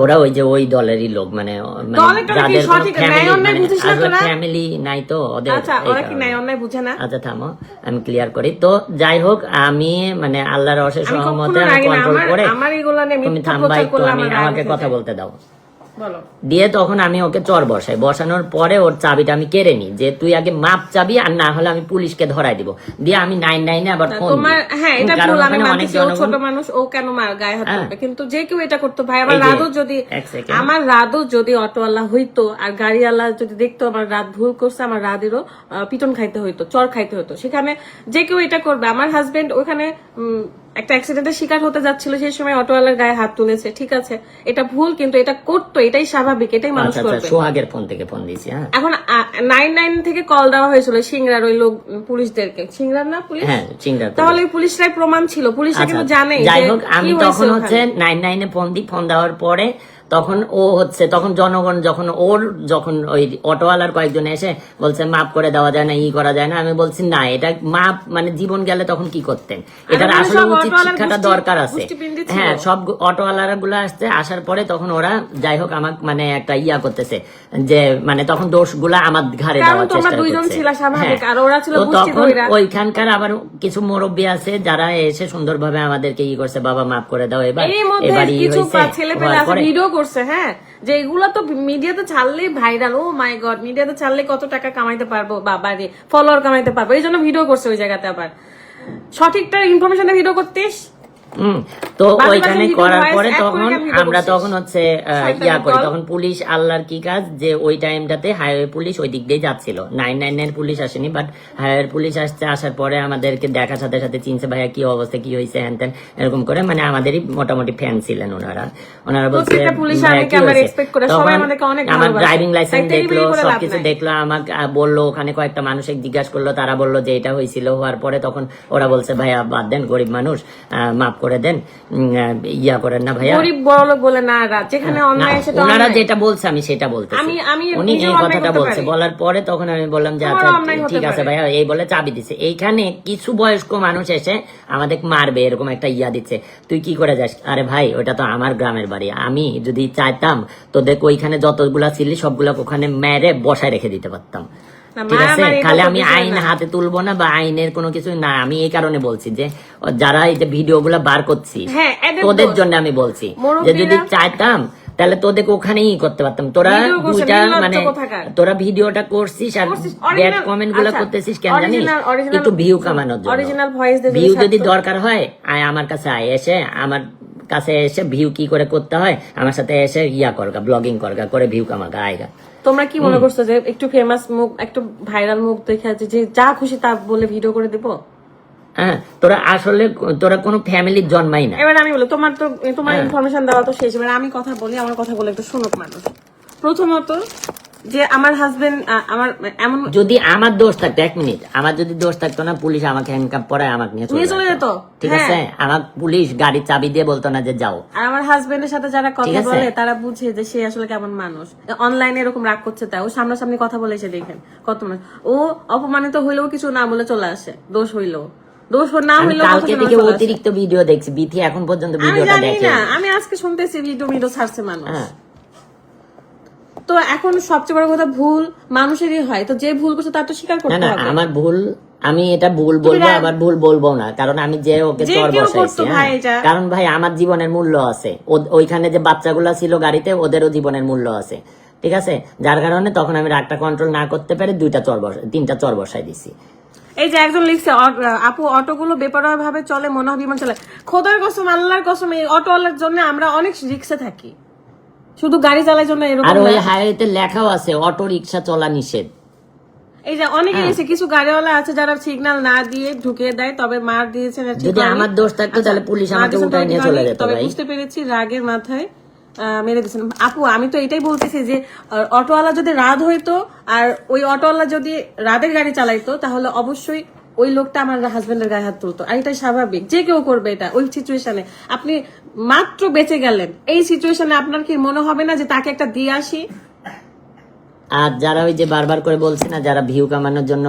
ওরা ওই যে ওই দলেরই লোক, মানে যাদের ফ্যামিলি নাই তো ওদের। আচ্ছা, ওরা কি ন্যায় অন্যায় বুঝে না? আচ্ছা থামো, আমি ক্লিয়ার করি। তো যাই হোক, আমি মানে আল্লাহর অশেষ রহমতে আমি কন্ট্রোল করে, তুমি থামবা একটু, আমি আমাকে কথা বলতে দাও। দিয়ে তখন আমি ওকে চর বসাই, বসানোর পরে ওর চাবিটা আমি কেড়ে নিই, যে তুই আগে মাপ চাবি, আর না হলে আমি পুলিশকে ধরাই দিব। দিয়ে আমি 999 আবার ফোন দিই, কারণ ওখানে অনেক জনগণ, ছোট মানুষ, ও কেন মার গায়ে হাত তুলবে? কিন্তু যে কেউ এটা করতো ভাই। আমার রাদও যদি অটোওয়ালা হইতো আর গাড়িওয়ালা যদি দেখতো আমার রাত ভুল করছে, আমার রাদেরও পিটন খাইতে হইতো, চর খাইতে হইতো। সেখানে যে কেউ এটা করবে। আমার হাজবেন্ড ওখানে একটা অ্যাক্সিডেন্টের শিকার হতে যাচ্ছিল, সেই সময় অটোওয়ালার গায়ে হাত তুলেছে, ঠিক আছে, এটা ভুল, কিন্তু এটা করতো, এটাই স্বাভাবিক, এটাই মানুষ করবে। সোহাগের ফোন থেকে ফোন দিয়েছি। এখন 99 থেকে কল দেওয়া হয়েছিল সিংড়ার ওই লোক পুলিশদেরকে। সিংড়ার না পুলিশ? হ্যাঁ সিংড়ার। তাহলে ওই পুলিশরাই প্রমাণ ছিল, পুলিশরা কিন্তু জানে। যাই হোক, আমি তখন হচ্ছে 99-এ ফোন দিই। ফোন দেওয়ার পরে তখন ও হচ্ছে, তখন জনগণ যখন ওই অটোওয়ালার কয়েকজন এসে বলছে মাপ করে দেওয়া যায় না, করা যায় না। আমি বলছি না, এটা মাপ মানে জীবন গেলে তখন কি করতেন, এটার আসলে উচিত শিক্ষাটা দরকার আছে। হ্যাঁ, সব অটোওয়ালারা গুলো আসছে, আসার পরে তখন ওরা যাই হোক আমাকে মানে একটা করতেছে, যে মানে তখন দোষগুলা আমার ঘাড়ে দেওয়ার চেষ্টা করছে। তখন ওইখানকার আবার কিছু মুরব্বী আছে যারা এসে সুন্দরভাবে আমাদেরকে করছে, বাবা মাপ করে দাও, এবারই হয়েছে করছে। হ্যাঁ, যে এগুলো তো মিডিয়াতে ছাড়লেই ভাইরাল। ও মাই গড, মিডিয়াতে ছাড়লে কত টাকা কামাইতে পারবো, বাবা রে, ফলোয়ার কামাইতে পারবো, এই জন্য ভিডিও করছে ওই জায়গাতে। আবার সঠিকটা ইনফরমেশনে ভিডিও করতিস। তো ওইখানে করার পরে তখন আমরা তখন হচ্ছে করি, তখন পুলিশ আল্লাহর কি কাজ, যে ওই টাইমটাতে হাইওয়ে পুলিশ ওই দিক দিয়ে যাচ্ছিল, 999 পুলিশ আসেনি, বাট হাইওয়ে পুলিশ আসছে। আসার পরে আমাদেরকে দেখার সাথে সাথে চিনছে, ভাইয়া কি অবস্থা, কি হয়েছে, হ্যান ত্যান এরকম করে, মানে আমাদেরই মোটামুটি ফ্যান ছিলেন ওনারা বলছে। আমার ড্রাইভিং লাইসেন্স দেখলো, সবকিছু দেখলো, আমাকে বললো, ওখানে কয়েকটা মানুষ জিজ্ঞাসা করলো, তারা বললো যে এটা হয়েছিল। হওয়ার পরে তখন ওরা বলছে, ভাইয়া বাদ দেন, গরিব মানুষ, মাফ করে দেন, করেন না ভাইয়া, গরিব বড়লোক বলে না, যেখানে অন্যায় সেটা ওনারা যেটা বলছে আমি সেটা বলতেছি, উনি এই কথাটা বলছে। বলার পরে তখন আমি বললাম যে আচ্ছা ঠিক আছে ভাইয়া, এই বলে চাবি দিছে। এইখানে কিছু বয়স্ক মানুষ এসে আমাদের মারবে এরকম একটা দিচ্ছে, তুই কি করে যাস? আরে ভাই, ওটা তো আমার গ্রামের বাড়ি, আমি যদি চাইতাম তো দেখ ওইখানে যতগুলা ছিলি সবগুলা ওখানে মেরে বসায় রেখে দিতে পারতাম, ঠিক আছে? খালি আমি আইন হাতে তুলবো না বা আইনের কোনো কিছু না। আমি এই কারণে বলছি যে যারা এই যে ভিডিও গুলা বার করছি তোদের জন্য আমি বলছি, যে যদি চাইতাম তাহলে তোদেরকে ওখানেই করতে পারতাম। তোরা দুইটা মানে তোরা ভিডিওটা করছিস আর ব্যাড কমেন্ট গুলা করতেছিস কেন জানিস? একটু ভিউ কামানোর জন্য। ভিউ যদি দরকার হয় আমার কাছে এসে আমার কাছে এসে ভিউ কি করে করতে হয় আমার সাথে এসে করগা, ব্লগিং করগা, করে ভিউ কামাগা আয়গা। তোমরা কি মনে করছো যে একটু ফেমাস মুখ, একটু ভাইরাল মুখ দেখে যে যা খুশি তা বলে ভিডিও করে দেবো? হ্যাঁ, তোরা কোনো ফ্যামিলির জন্মাই না। এবার আমি বলি, তোমার ইনফরমেশন দেওয়া তো শেষ। এবার আমি কথা বলি, আমার কথা বলে একটু শুনুক মানুষ। প্রথমত যে আমার হাজবেন্ড আমার এমন, যদি আমার দোষ থাকতো, 1 মিনিট, আমার যদি দোষ থাকতো না, পুলিশ আমাকে হ্যান্ডকাপ পরায় আমাকে নিয়ে চলে যেত, ঠিক আছে? আমার পুলিশ গাড়ির চাবি দিয়ে বলতো না যে যাও। আর আমার হাজবেন্ডের সাথে যারা কথা বলে তারা বুঝে যে সে আসলে কেমন মানুষ। অনলাইনে এরকম রাগ করছে, তাই ও সামনাসামনি কথা বলে এসে দেখেন কত মানুষ। ও অপমানিত হইলেও কিছু না বলে চলে আসে, দোষ হইলেও অতিরিক্ত ভিডিও দেখছি, বিথি এখন পর্যন্ত ভিডিওটা দেখে না। আমি আজকে শুনতেছি ভিডিও ছাড়ছে মানুষ। তো এখন সবচেয়ে বড় কথা, ভুল মানুষেরই হয়, তো যে ভুল করছে তার তো স্বীকার করতে হবে। আমার ভুল, আমি এটা ভুল বলবো আবার ভুল বলবো না, কারণ আমি যে ওকে চর বসাইছি। কারণ ভাই আমার জীবনের মূল্য আছে, ওইখানে যে বাচ্চাগুলা ছিল গাড়িতে ওদেরও জীবনের মূল্য আছে, ঠিক আছে? যার কারণে তখন আমি রাগটা কন্ট্রোল না করতে পারে 3টা চর বসাই দিছি। এই যে একজন লিখছে, আপু অটোগুলো বেপরোয়া ভাবে চলে, মনে হয় বিমান চলে। খোদার কসম, আল্লাহর কসম, এই অটোওয়ালার জন্য আমরা অনেক রিক্সে থাকি, শুধু গাড়ি চালার জন্য এরকম। আর ওই হাইওয়েতে লেখাও আছে অটো রিকশা চলা নিষেধ। এই যে অনেকে এসে কিছু গাড়িওয়ালা আছে যারা সিগন্যাল না দিয়ে ঢুকিয়ে দেয়, তবে মার দিয়েছেন। যদি আমার দোষ থাকতো তাহলে পুলিশ আমাকে উঠায় নিয়ে চলে যেত। তবে বুঝতে পেরেছি রাগের মাথায় মেরে দিয়েছেন। আপু আমি তো এটাই বলতেছি যে অটোওয়ালা যদি রাত হইতো আর ওই অটোওয়ালা যদি রাতের গাড়ি চালাইতো তাহলে অবশ্যই ওই লোকটা আমার হাজবেন্ডের গায়ে হাত তুলতো, আর এটাই স্বাভাবিক, যে কেউ করবে এটা। ওই সিচুয়েশনে আপনি মাত্র বেঁচে গেলেন, এই সিচুয়েশনে আপনার কি মনে হবে না যে তাকে একটা দিয়ে আসি? আর যারা ওই যে বারবার করে বলছে না, যারা ভিউ কামানোর জন্য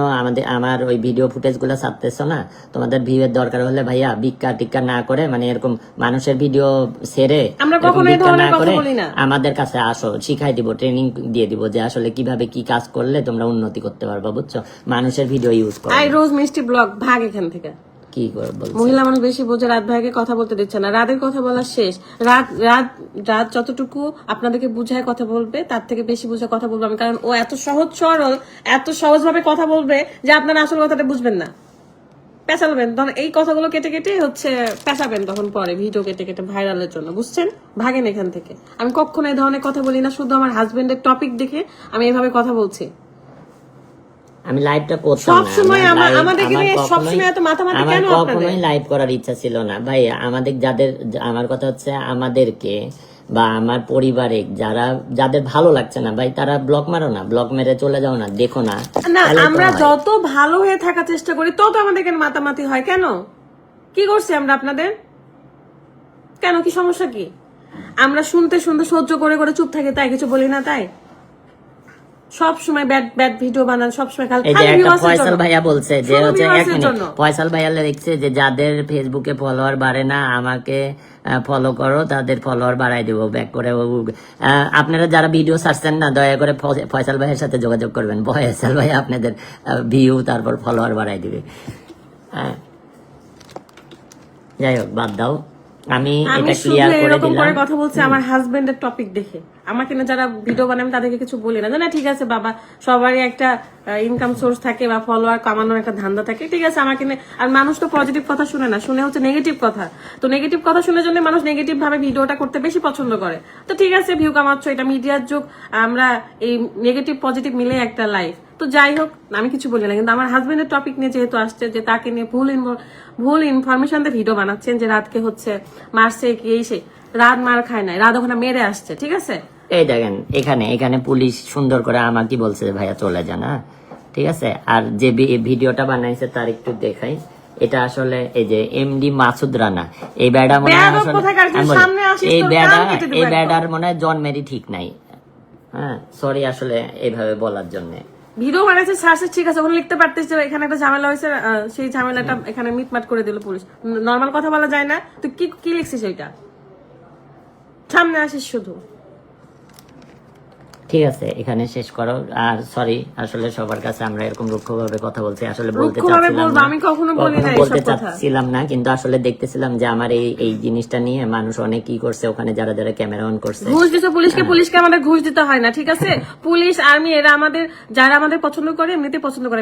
আমার ওই ভিডিও ফুটেজ গুলো ছাড়তেছো না, তোমাদের ভিউ এর দরকার হলে ভাইয়া ভিক্ষা টিক্কা না করে, মানে এরকম মানুষের ভিডিও ছেড়ে আমরা কখনো এই ধরনের কথা বলি না, আমাদের কাছে আসো, শিখাই দিব, ট্রেনিং দিয়ে দিব যে আসলে কিভাবে কি কাজ করলে তোমরা উন্নতি করতে পারবা, বুঝছো? মানুষের ভিডিও ইউজ করো। আই রোজ মিষ্টি ব্লগ, ভাগ এখান থেকে। কি করে বলছো? মহিলা মানুষ বেশি বোঝে, রাত ভাইকে কথা বলতে দিচ্ছে না। রাতের কথা বলা শেষ। রাত যতটুকু আপনাদেরকে বুঝায় কথা বলবে, তার থেকে বেশি বুঝে কথা বলবো আমি, কারণ ও এত সহজ সরল, এত সহজ ভাবে কথা বলবে যে আপনারা আসল কথাটা বুঝবেন না, পেঁচালবেন। তখন এই কথাগুলো কেটে কেটে হচ্ছে পেঁচাবেন তখন পরে ভিডিও কেটে কেটে ভাইরালের জন্য, বুঝছেন? ভাগেন এখান থেকে। আমি কখনো এই ধরনের কথা বলি না, শুধু আমার হাজবেন্ডের টপিক দেখে আমি এইভাবে কথা বলছি। আমি লাইভটা করতাম সব সময় আমাদেরকে নিয়ে সব সময় এত মাথামাতি কেন আপনাদের? কখনোই লাইভ করার ইচ্ছা ছিল না ভাই। আমাদের আমার কথা হচ্ছে আমাদেরকে বা আমার পরিবারে যাদের ভালো লাগছে না ভাই, তারা ব্লক মারো না, ব্লক মেরে চলে যাও না, দেখো না। আমরা যত ভালো হয়ে থাকার চেষ্টা করি তত আমাদেরকে মাতামাতি হয় কেন? কি করছি আমরা আপনাদের? কেন, কি সমস্যা কি? আমরা শুনতে শুনতে সহ্য করে করে চুপ থাকি, তাই কিছু বলি না? তাই সব সময় ব্যাড ভিডিও বানান, সব সময় খালি ফয়সাল ভাইয়া বলছে যে হচ্ছে ফয়সাল ভাইয়া লিখছে যে যাদের ফেসবুকে ফলোয়ার বাড়ে না আমাকে ফলো করো, তাদের ফলোয়ার বাড়াই দিব ব্যাক করে। আপনারা যারা ভিডিও ছাড়ছেন না, দয়া করে ফয়সাল ভাইয়ের সাথে যোগাযোগ করবেন। ফয়সাল ভাই আপনাদের ভিউ তারপর ফলোয়ার বাড়াই দিবে। যাই হোক, বাদ দাও। আমি এটা ক্লিয়ার করে দিলাম। করে কথা বলছি আমার হাজবেন্ডের টপিক দেখে। আমাকে না যারা ভিডিও বানায় তাদেরকে কিছু বলি না, না ঠিক আছে বাবা, সবারই একটা ইনকাম সোর্স থাকে বা ফলোয়ার কামানোর একটা ধান্দা থাকে, ঠিক আছে। আমাকে আর মানুষ তো পজিটিভ কথা শুনে না, শুনে হচ্ছে নেগেটিভ কথা। তো নেগেটিভ কথা শুনে জন্য মানুষ নেগেটিভ ভাবে ভিডিওটা করতে বেশি পছন্দ করে। তো ঠিক আছে, ভিউ কামাচ্ছ, এটা মিডিয়ার যুগ, আমরা এই নেগেটিভ পজিটিভ মিলে একটা লাইফ। তো যাই হোক, আমি কিছু বলি না, কিন্তু আমার হাজবেন্ডের টপিক নিয়ে যেহেতু আসছে, যে তাকে নিয়ে ভুল ইনফরমেশন দিয়ে ভিডিও বানাচ্ছেন যে রাতকে হচ্ছে মারছে, কি এই সে। রাত মার খায় নাই, রাত ওখানে মেরে আসছে, ঠিক আছে। এই দেখেন এখানে পুলিশ সুন্দর করে আমাকে বলছে ভাইয়া চলে যান, হ্যাঁ ঠিক আছে। আর যে ভিডিওটা বানাইছে তার একটু দেখাই। এটা আসলে এই যে এমডি মাসুদ রানা, এই ব্যাডা মনে হয় এই ব্যাডার মনে হয় জন্মেরই ঠিক নাই। হ্যাঁ সরি আসলে এইভাবে বলার জন্য। ভিডিও বানাইছে সার্চে, ঠিক আছে, ওখানে লিখতে পারতেছে এখানে একটা ঝামেলা হয়েছে, সেই ঝামেলাটা এখানে মিটমাট করে দিল পুলিশ। নর্মাল কথা বলা যায় না? তুই কি লিখছিস ওইটা? সামনে আসিস শুধু। ঠিক আছে, এখানে শেষ করো। আর সরি আসলে সবার কাছে আমরা এরকম রুক্ষভাবে কথা বলছি, আসলে বলতে চাচ্ছিলাম না, কিন্তু আসলে দেখতেছিলাম যে আমার এই জিনিসটা নিয়ে মানুষ অনেক কি করছে, ওখানে যারা যারা ক্যামেরা অন করছে, ঘুষ দিচ্ছে পুলিশকে আমাদের ঘুষ দিতে হয় না, ঠিক আছে। পুলিশ আর্মি এরা আমাদের, যারা আমাদের পছন্দ করে এমনিতে পছন্দ করে।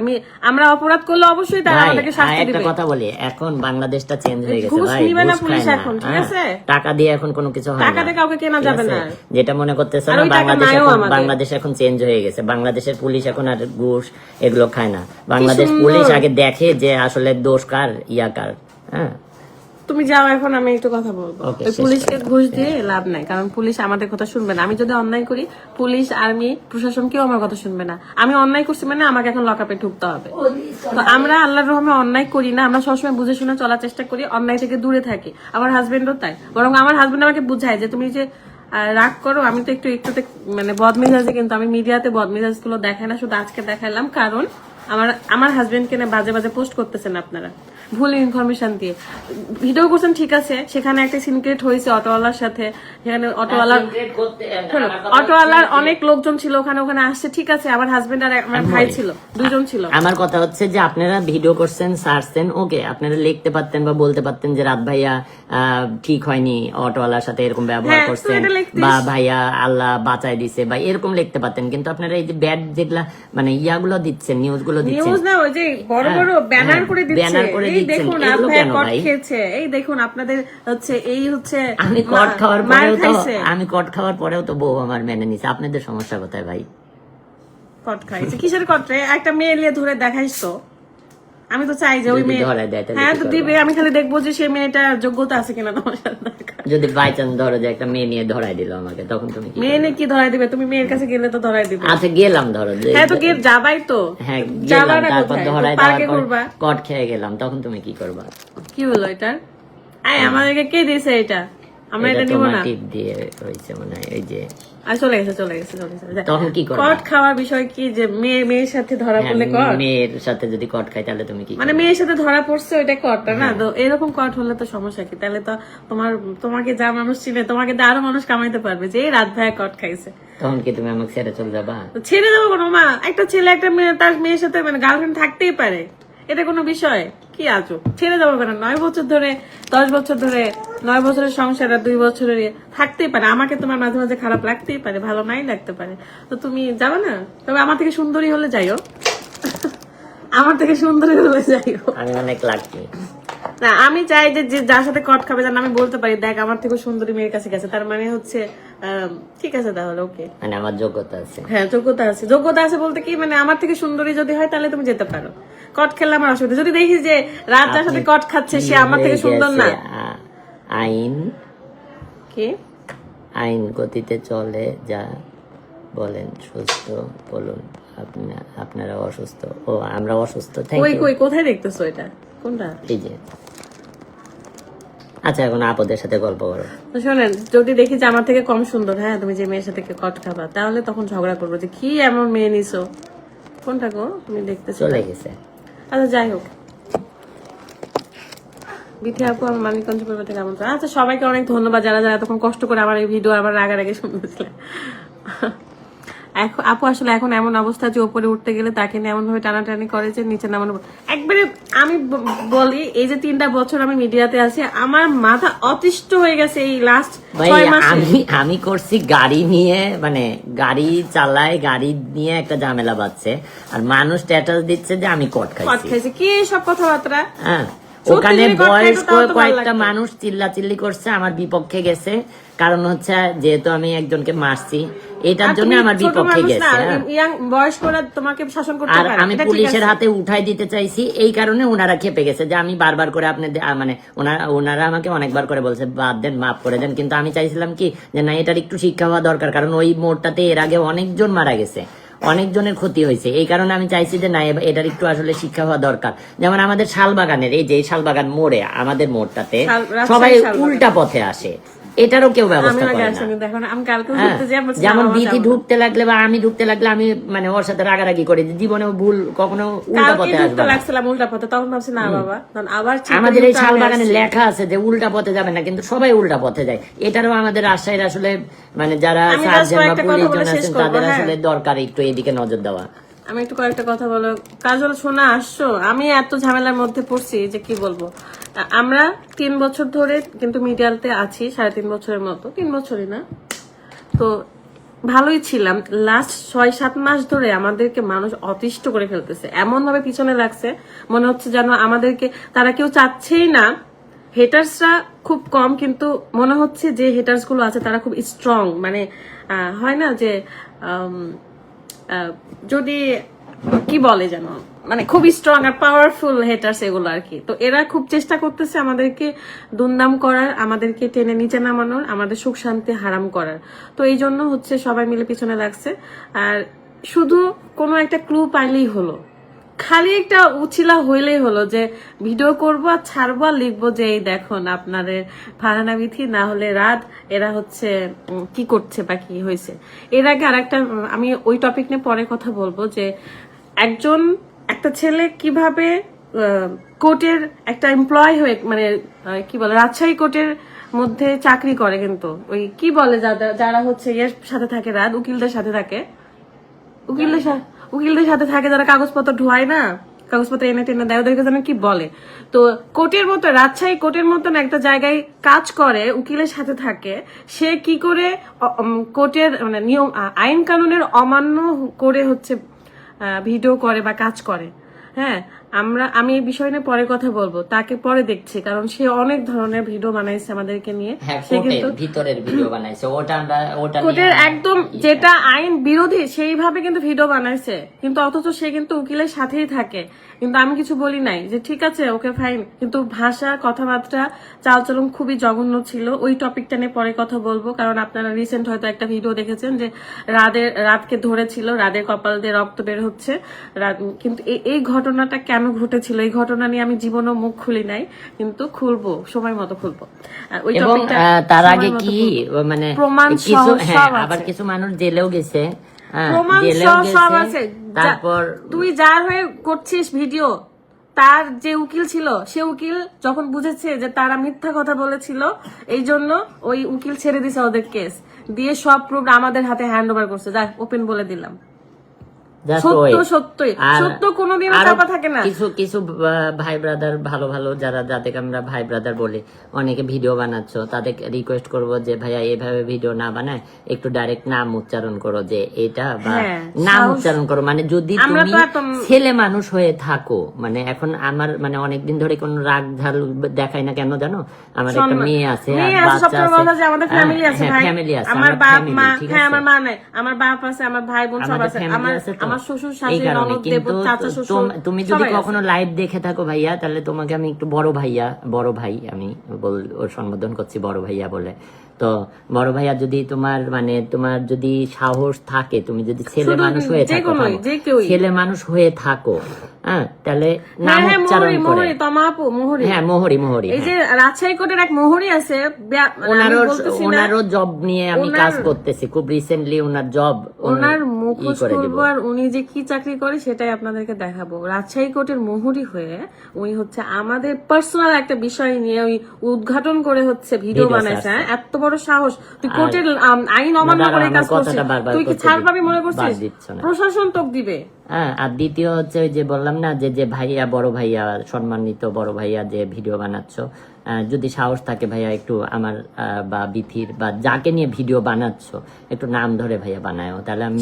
আমরা অপরাধ করলে অবশ্যই তারা আমাদেরকে শাস্তি দিবে। একটা কথা বলি, এখন বাংলাদেশটা চেঞ্জ হয়ে গেছে ঘুষ ভাই, নিবে না পুলিশ এখন, ঠিক আছে। টাকা দিয়ে এখন কোনো কিছু হয় না, টাকা দিয়ে কাউকে কেনা যাবে না, যেটা মনে করতেছে না। বাংলাদেশ এখন চেঞ্জ হয়ে গেছে, বাংলাদেশের পুলিশ এখন আর ঘুষ এগুলো খায় না। বাংলাদেশ পুলিশ আগে দেখে যে আসলে দোষ কার, ইয়া কার। হ্যাঁ তুমি যাও, এখন আমি একটু কথা বলবো। পুলিশকে ঘুষ দিয়ে লাভ নাই, কারণ পুলিশ আমাদের কথা শুনবে না। আমি যদি অন্যায় করি, পুলিশ আর্মি প্রশাসন কেউ আমার কথা শুনবে না। আমি অন্যায় করছি মানে আমাকে এখন লকআপে ঢুকতে হবে। তো আমরা আল্লাহর রহমে অন্যায় করি না, আমরা সবসময় বুঝে শুনে চলার চেষ্টা করি, অন্যায় থেকে দূরে থাকি। আমার হাজবেন্ডও তাই, বরং আমার হাজবেন্ড আমাকে বুঝায় যে তুমি যে রাগ করো, আমি তো একটুতে মানে বদমেজাজে, কিন্তু আমি মিডিয়াতে বদমেজাজ গুলো দেখাই না, শুধু আজকে দেখাইলাম কারণ আমার হাজবেন্ডকে না বাজে বাজে পোস্ট করতেছেন আপনারা, ভুল ইনফরমেশন দিয়ে ভিডিও করছেন, ঠিক আছে। সেখানে একটা সিনক্রেট হয়েছে অটোওয়ালার সাথে, সেখানে অটোওয়ালার অনেক লোকজন ছিল, ওখানে আসছে, ঠিক আছে। আমার হাজবেন্ড আর আমার ভাই ছিল, দুজন ছিল। আমার কথা হচ্ছে যে আপনারা ভিডিও করছেন, ছাড়ছেন, ওকে, আপনারা লিখতে পারতেন বা বলতে পারতেন যে রাত ভাইয়া ঠিক হয়নি, অটোওয়ালার সাথে এরকম ব্যবহার করছেন, বা ভাইয়া আল্লাহ বাঁচাই দিছে, বা এরকম লিখতে পারতেন। কিন্তু আপনারা এই যে ব্যাড যেগুলা মানে ইয়াগুলো দিচ্ছেন, নিউজ গুলো দিচ্ছেন, নিউজ না, ওই যে বড় বড় ব্যানার করে দিচ্ছে, এই দেখুন আপনারা কট খেয়েছে, এই দেখুন আপনাদের হচ্ছে, এই হচ্ছে আমি কট খাওয়ার পরেও তো বউ আমার মেনে নিছে। আপনাদের সমস্যা কোথায় ভাই? কট খাইছে কিসের কট রে? একটা মেয়ে নিয়ে ধরে দেখাইছ তো। আমি তো চাই যে ওই মেয়ে, হ্যাঁ তো দিবে, আমি খালি দেখবো যে সেই মেয়েটার যোগ্যতা আছে কিনা তোমার সাথে। যদি বাই চান্স ধরো যে একটা মেয়ে নিয়ে ধরাই দিল আমাকে, তখন তুমি মেয়ে নিয়ে কি ধরাই দিবে? তুমি মেয়ের কাছে গেলে তো ধরাই দিবে। আচ্ছা গেলাম, ধরো হ্যাঁ তো যাবাই তো, হ্যাঁ গেলাম, তারপর ধরাই দেওয়ার পর কট খেয়ে গেলাম, তখন তুমি কি করবা? কি হলো এটা? আমাদেরকে কে দিয়েছে এটা? আমরা এটা নিব না। টিপ দিয়ে হইছে মনে হয় এই যে চলে গেছে। তখন কি করবে? কট খাওয়ার বিষয় কি যে মেয়ের সাথে ধরা পড়লে কট, মেয়ের সাথে যদি কট খাই তাহলে তুমি কি মানে মেয়ের সাথে ধরা পড়ছে ওইটা কটটা না, তো এরকম কট হলে তো সমস্যা কি? তাহলে তো তোমাকে যা মানুষ চিনে তোমাকে তো আরো মানুষ কামাইতে পারবে যে রাত ভাইয়া কট খাইছে। তখন কি তুমি আমাকে ছেড়ে চলে যাবা? ছেড়ে যাবো কোনো মা? একটা ছেলে একটা মেয়ে তার মেয়ের সাথে মানে গার্লফ্রেন্ড থাকতেই পারে, এটা কোনো বিষয় কি? আজও ছেড়ে যাবো কেন? 9 বছর ধরে 10 বছর ধরে 9 বছরের সংসার আর 2 বছরের থাকতেই পারে। আমাকে তোমার মাঝে মাঝে খারাপ লাগতেই পারে, ভালো নাই লাগতে পারে, তো তুমি যাবে না? তবে আমার থেকে সুন্দরী হলে যাইও, আমার থেকে সুন্দরী হলে যাইও। আমি অনেক লাকি না, আমি চাই যে যার সাথে কট খাবে যেন আমি বলতে পারি দেখ আমার থেকে সুন্দরী মেয়ের কাছে গেছে, তার মানে হচ্ছে ঠিক আছে তাহলে ওকে, মানে আমার যোগ্যতা আছে। হ্যাঁ যোগ্যতা আছে বলতে কি মানে আমার থেকে সুন্দরী যদি হয় তাহলে তুমি যেতে পারো। কট খেললে আমার অসুবিধা, যদি দেখি যে রাত যার সাথে কট খাচ্ছে সে আমার থেকে সুন্দর না। আইন কি আইন গতিতে চলে যা বলেন সুস্থ বলুন, আপনারা অসুস্থ। ও আমরা অসুস্থ। কই কোথায় দেখতেছো এটা? কোনটা? এই যে। আচ্ছা এখন আপদের সাথে গল্প করো। তো শোনেন, যদি দেখি যে আমার থেকে কম সুন্দর, হ্যাঁ তুমি যে মেয়ের সাথে কট খাবা, তাহলে তখন ঝগড়া করবো যে কি এমন মেয়ে নিছো। কোনটা গো তুমি দেখতেছো? চলে গেছে। আচ্ছা যাই হোক, বিথি আপু আমার মানিকগঞ্জ পরিবার থেকে আমন্ত্রণ। আচ্ছা সবাইকে অনেক ধন্যবাদ যারা যারা এতক্ষণ কষ্ট করে আমার এই ভিডিও আবার আগে শুনতেছিলেন। আপু আসলে এখন এমন অবস্থা যে উপরে উঠতে গেলে তাকে নিয়ে এমন ভাবে টানাটানি করে যে নিচে নামানো একবারে। আমি বলি এই যে 3টা বছর আমি মিডিয়াতে আছি, আমার মাথা অতিষ্ঠ হয়ে গেছে এই লাস্ট 6 মাসে। আমি করছি গাড়ি নিয়ে, মানে গাড়ি চালাই, গাড়ি নিয়ে একটা ঝামেলা বাজছে, আর মানুষ স্ট্যাটাস দিচ্ছে যে আমি কট খাইছি। কি সব কথাবার্তা? হ্যাঁ, ওখানে বয়স্ক কয়েকটা মানুষ চিল্লাচিল্লি করছে, আমার বিপক্ষে গেছে। কারণ হচ্ছে যেহেতু আমি একজনকে মারছি, এটার জন্য আমার বিপক্ষে গেছে। আর আমি পুলিশের হাতে উঠাই দিতে চাইছি, এই কারণে ওনারা খেপে গেছে যে আমি বারবার করে আপনাদের মানে ওনারা আমাকে অনেকবার করে বলছে বাদ দেন, মাফ করে দেন, কিন্তু আমি চাইছিলাম কি যে না, এটার একটু শিক্ষা হওয়া দরকার, কারণ ওই মোড়টাতে এর আগে অনেকজন মারা গেছে, অনেকজনের ক্ষতি হয়েছে। এই কারণে আমি চাইছি যে না, এটার একটু আসলে শিক্ষা হওয়া দরকার। যেমন আমাদের শালবাগানের এই যে শালবাগান মোড়ে, আমাদের মোড়টাতে সবাই উল্টা পথে আসে, এটারও কেউ ব্যবস্থা করে না। যেমন বিধি ঢুকতে লাগলে বা আমি ঢুকতে লাগলে আমি মানে ওর সাথে রাগারাগি করি, জীবনে ভুল কখনো উল্টা পথে আসবে না। আমাদের এই শালবাগানে লেখা আছে যে উল্টা পথে যাবে না, কিন্তু সবাই উল্টা পথে যায়। এটারও আমাদের রাজশাহীর আসলে মানে যারা সার্জন বা পুলিশজন আছেন তাদের আসলে দরকার একটু এদিকে নজর দেওয়া। আমি একটু কয়েকটা কথা বলো। কাজল শোনা আসছো, আমি এত ঝামেলার মধ্যে পড়ছি যে কি বলবো। আমরা 3 বছর ধরে কিন্তু মিডিয়াতে আছি, 3.5 বছরের মতো, 3 বছরই না তো ভালোই ছিলাম। লাস্ট 6-7 মাস ধরে আমাদেরকে মানুষ অতিষ্ঠ করে ফেলতেছে, এমন ভাবে পিছনে লাগছে মনে হচ্ছে যেন আমাদেরকে তারা কেউ চাচ্ছেই না। হেটার্সরা খুব কম, কিন্তু মনে হচ্ছে যে হেটার্স গুলো আছে তারা খুব স্ট্রং, মানে হয় না যে যদি কি বলে যেন, মানে খুব স্ট্রং আর পাওয়ারফুল হেটার্স এগুলো আর কি। তো এরা খুব চেষ্টা করতেছে আমাদেরকে দুমদাম করার, আমাদেরকে টেনে নিচে নামানোর, আমাদের সুখ শান্তি হারাম করার। তো এই জন্য হচ্ছে সবাই মিলে পিছনে লাগছে। আর শুধু কোনো একটা ক্লু পাইলেই হলো, খালি একটা উছিলা হইলেই হলো যে ভিডিও করবো আর ছাড়বো আর লিখবো যে এই দেখুন আপনাদের ফারহানা বিথি না হলে রাত এরা হচ্ছে কি করছে বা কি হয়েছে। এর আগে আরেকটা আমি ওই টপিক নিয়ে পরে কথা বলবো যে একটা ছেলে কিভাবে কোর্টের একটা এমপ্লয় হয়ে মানে কি বলে রাজশাহী কোর্টের মধ্যে চাকরি করে, কিন্তু ওই কি বলে যারা হচ্ছে এর সাথে থাকে, রাত উকিলদের সাথে থাকে, উকিলদের সাথে থাকে যারা কাগজপত্র ঢোয়ায় না, কাগজপত্র এনে টেনে দেয়, ওদেরকে যেন কি বলে। তো কোর্টের মতো রাজশাহী কোর্টের মতন একটা জায়গায় কাজ করে, উকিলের সাথে থাকে, সে কি করে কোর্টের মানে নিয়ম আইন কানুনের অমান্য করে হচ্ছে ভিডিও করে বা কাজ করে। হ্যাঁ, আমি এই বিষয় নিয়ে পরে কথা বলবো, তাকে পরে দেখছি, কারণ সে অনেক ধরনের ভিডিও বানাইছে আমাদেরকে নিয়ে। সে কিন্তু ভিতরের ভিডিও বানাইছে, কোর্টের একদম যেটা আইন বিরোধী সেইভাবে কিন্তু ভিডিও বানাইছে, কিন্তু অথচ সে কিন্তু উকিলের সাথেই থাকে। কিন্তু আমি কিছু বলি নাই যে ঠিক আছে ওকে ফাইন, কিন্তু ভাষা কথাবার্তা চালচলন খুবই জঘন্য ছিল। ওই টপিকটা নিয়ে পরে কথা বলবো, কারণ আপনারা রিসেন্ট হয়তো একটা ভিডিও দেখেছেন যে রাতকে ধরেছিল, রাদের কপাল দিয়ে রক্ত বের হচ্ছে। কিন্তু এই ঘটনাটা কেন কেন ঘটেছিল এই ঘটনা নিয়ে আমি জীবনেও মুখ খুলি নাই, কিন্তু খুলবো, সময় মতো খুলবো। ওই এবং তার আগে সময় মতো কি খুলবো। মানে প্রমাণ কিছু সহ হ্যাঁ সব আবার আছে। কিছু মানুষ জেলেও গেছে, প্রমাণ জেলেও সব গেছে। আছে। তারপর তুই যার হয়ে করছিস ভিডিও, তার যে উকিল ছিল, সে উকিল যখন বুঝেছে যে তারা মিথ্যা কথা বলেছিল, এই জন্য ওই উকিল ছেড়ে দিছে ওদের কেস দিয়ে, সব প্রুফ আমাদের হাতে হ্যান্ড ওভার করছে। যা ওপেন বলে দিলাম, সত্যই সত্য কোনোদিনও চাপা থাকে না। কিছু কিছু ভাই ব্রাদার ভালো ভালো যারা, যাদেরকে আমরা ভাই ব্রাদার বলি, অনেকে ভিডিও বানাচ্ছ, তাদের রিকোয়েস্ট করবো যে ভাইয়া এইভাবে ভিডিও না বানায় একটু ডাইরেক্ট নাম উচ্চারণ করো যে এটা, বা নাম উচ্চারণ করো। মানে যদি তুমি ছেলে মানুষ হয়ে থাকো, মানে এখন আমার মানে অনেকদিন ধরে কোনো রাগ ঝাল দেখাই না কেন জানো, আমার একটা মেয়ে আছে আর বাচ্চা আছে, আমাদের ফ্যামিলি আছে, ফ্যামিলি আছে, আমার বাপ মা, হ্যাঁ আমার মা নাই, আমার বাপ আছে, আমার ভাই বোন সব আছে, আমার শ্বশুর শাশুড়ি ননদ দেবর চাচা শ্বশুর। তুমি যদি কখনো লাইভ দেখে থাকো ভাইয়া, তাহলে তোমাকে আমি একটু বড় ভাই আমি ওর সম্বোধন করছি বড় ভাইয়া বলে। তো বড় ভাইয়া, যদি তোমার যদি সাহস থাকে, তুমি যদি ছেলে মানুষ হয়ে থাকো, ছেলে মানুষ হয়ে থাকো, হ্যাঁ, তাহলে নাম উচ্চারণ করে হ্যাঁ মোহরি। এই যে রাজশাহী কোর্টের এক মোহরি আছে, ওনারও জব নিয়ে আমি কাজ করতেছি খুব রিসেন্টলি, ওনার জব, ওনার মুখোশ করবো আর উনি যে কি চাকরি করে সেটাই আপনাদেরকে দেখাবো। রাজশাহী কোর্টের মোহরি হয়ে উনি হচ্ছে আমাদের পার্সোনাল একটা বিষয় নিয়ে ওই উদ্ঘাটন করে হচ্ছে ভিডিও বানাইছে। এত বড় সাহস, তুই কোর্টের আইন অমান্য করে কাজ করছিস, তুই কি ছাড় পাবি মনে করছিস? প্রশাসন তোক দিবে। হ্যাঁ, আর দ্বিতীয় হচ্ছে ওই যে বললাম না যে ভাইয়া, বড় ভাইয়া, সম্মানিত বড় ভাইয়া যে ভিডিও বানাচ্ছ, যদি সাহস থাকে ভাইয়া একটু আমার বা বিথির বা যাকে নিয়ে ভিডিও বানাচ্ছ একটু নাম ধরে ভাইয়া বানায়, তাহলে আমি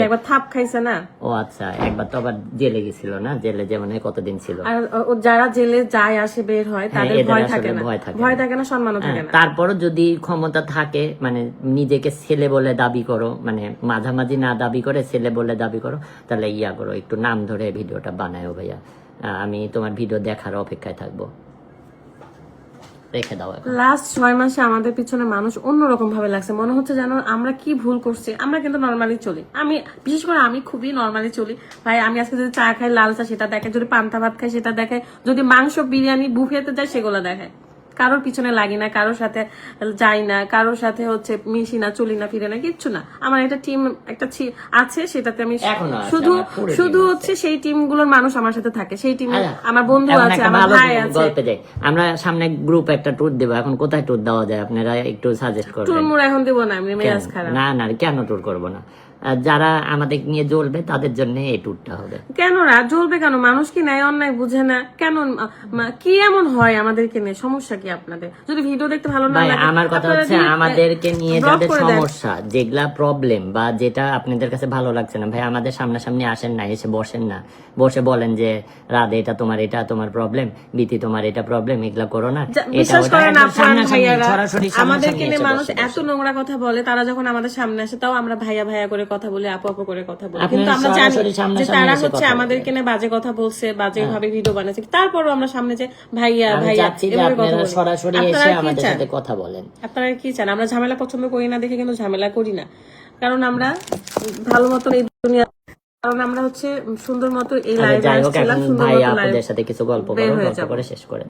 একবার থাপ খাইছে না। ও আচ্ছা, একবার তো আবার জেলে গেছিল না, জেলে যেমন কতদিন ছিল। আর যারা জেলে যায় আসে বের হয় তাদের ভয় থাকে না, সম্মানও থাকে না। তারপরও যদি ক্ষমতা থাকে, মানে নিজেকে ছেলে বলে দাবি করো, মানে মাঝামাঝি না দাবি করে ছেলে বলে দাবি করো, তাহলে ইয়া করো, একটু নাম ধরে ভিডিওটা বানায়ও ভাইয়া। আমি তোমার ভিডিও দেখার অপেক্ষায় থাকবো, রেখে দাও। লাস্ট 6 মাসে আমাদের পিছনে মানুষ অন্যরকম ভাবে লাগছে, মনে হচ্ছে যেন আমরা কি ভুল করছি। আমরা কিন্তু নর্মালি চলি, আমি বিশেষ করে আমি খুবই নর্মালি চলি ভাই। আমি আজকে যদি চা খাই, লাল চা সেটা দেখায়, যদি পান্তা ভাত খাই সেটা দেখায়, যদি মাংস বিরিয়ানি বুফেতে যায় সেগুলো দেখায়। কারোর পিছনে লাগি না, কারোর সাথে যাই না, কারোর সাথে হচ্ছে মিশি না, চলি না, ফিরে না, কিচ্ছু না। আমার একটা টিম আছে, সেটাতে আমি শুধু হচ্ছে সেই টিম গুলোর মানুষ আমার সাথে থাকে, সেই টিমে আমার বন্ধু আছে, আমার ভাই আছে। আমরা সামনে গ্রুপ একটা ট্যুর দেবো, এখন কোথায় ট্যুর দেওয়া যায় আপনারা একটু সাজেস্ট করবেন। ট্যুর এখন দেবো না, আমি মেজাজ খারাপ। না কেন ট্যুর করবো না, যারা আমাদের নিয়ে জ্বলবে তাদের জন্য এই ট্যুরটা হবে। কেন জ্বলবে কেন? মানুষ কি ন্যায় অন্যায় বুঝে না কেন? কি এমন হয় আমাদেরকে নিয়ে? সমস্যা কি আপনাদের? যদি ভিডিও দেখতে ভালো না লাগে, আমার কথা হচ্ছে আমাদেরকে নিয়ে যাদের সমস্যা, যেগুলা প্রবলেম বা যেটা আপনাদের কাছে ভালো লাগছে না, ভাই আমাদের সামনাসামনি আসেন না, এসে বসেন না, বসে বলেন যে রাধে এটা তোমার প্রবলেম, বিতি তোমার এটা প্রবলেম, এগুলা করো না। বিশ্বাস করেন আমাদেরকে নিয়ে মানুষ এত নোংরা কথা বলে, তারা যখন আমাদের সামনে আসে তাও আমরা ভাইয়া ভাইয়া করে কথা বলি, আপু আপু করে কথা বলি, কিন্তু আমরা জানি যে তারা হচ্ছে আমাদেরকে নিয়ে বাজে কথা বলছে, বাজে ভাবে ভিডিও বানাচ্ছে, তারপরও আমরা সামনে যে ভাইয়া ভাইয়া সরাসরি এসে আমাদের সাথে কথা বলেন। আপনারা কি চান? আমরা ঝামেলা পছন্দ করি না দেখে কিন্তু ঝামেলা করি না, কারণ আমরা ভালো মতন এই দুনিয়া, কারণ আমরা হচ্ছে সুন্দর মতো এই লাইভে আসছিলাম, সুন্দর মতো লাইভের সাথে কিছু গল্প করে শেষ করে